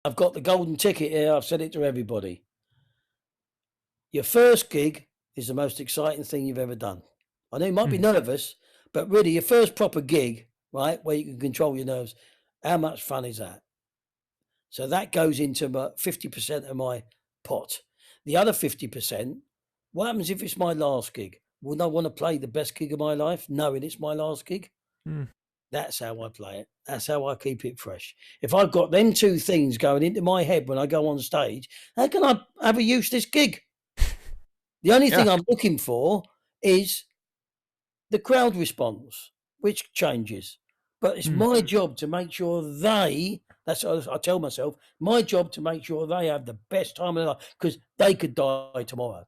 I've got the golden ticket here. I've said it to everybody. Your first gig is the most exciting thing you've ever done. I know you might be nervous, but really your first proper gig, right, where you can control your nerves, how much fun is that? So that goes into about 50% of my pot. The other 50%, what happens if it's my last gig? Wouldn't I want to play the best gig of my life, knowing it's my last gig? That's how I play it. That's how I keep it fresh. If I've got them two things going into my head when I go on stage, how can I have a useless gig? The only thing I'm looking for is the crowd response, which changes. But it's my job to make sure that's what I tell myself, my job to make sure they have the best time of their life, because they could die tomorrow.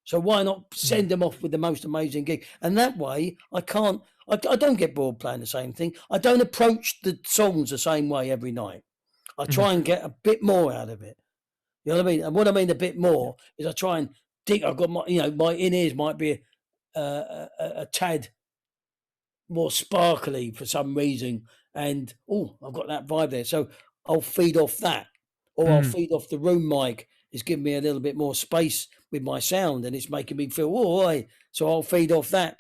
So why not send them off with the most amazing gig? And that way, I don't get bored playing the same thing. I don't approach the songs the same way every night. I try and get a bit more out of it. You know what I mean? And what I mean a bit more is I try and dig. I've got my in-ears might be a tad more sparkly for some reason. And, I've got that vibe there. So I'll feed off that. Or I'll feed off the room mic. It's giving me a little bit more space with my sound, and it's making me feel, so I'll feed off that.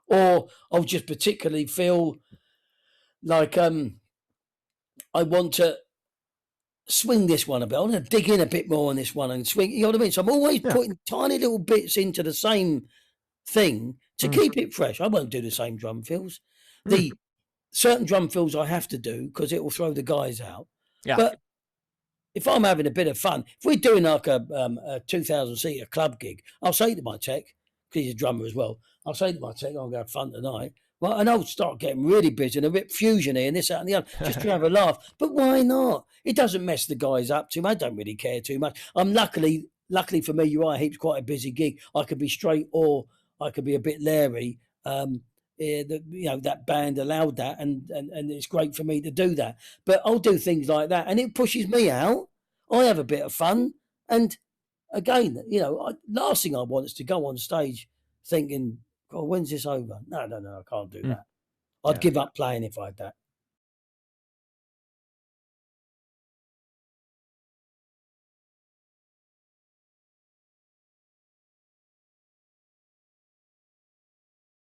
Or I'll just particularly feel like I want to swing this one a bit. I want to dig in a bit more on this one and swing. You know what I mean? So I'm always putting tiny little bits into the same thing to keep it fresh. I won't do the same drum fills. The certain drum fills I have to do because it will throw the guys out. Yeah. But if I'm having a bit of fun, if we're doing like a 2,000-seater club gig, I'll say to my tech, because he's a drummer as well, I'll say to my tech, I'm going to have fun tonight. Well, and I'll start getting really busy and a bit fusion here and this, that, and the other, just to have a laugh. But why not? It doesn't mess the guys up too much. I don't really care too much. I'm luckily for me, Uriah Heep's quite a busy gig. I could be straight or I could be a bit leery. That band allowed that, and it's great for me to do that. But I'll do things like that, and it pushes me out. I have a bit of fun, and again, last thing I want is to go on stage thinking, "Oh, when's this over?" No, I can't do that. I'd give up playing if I had that.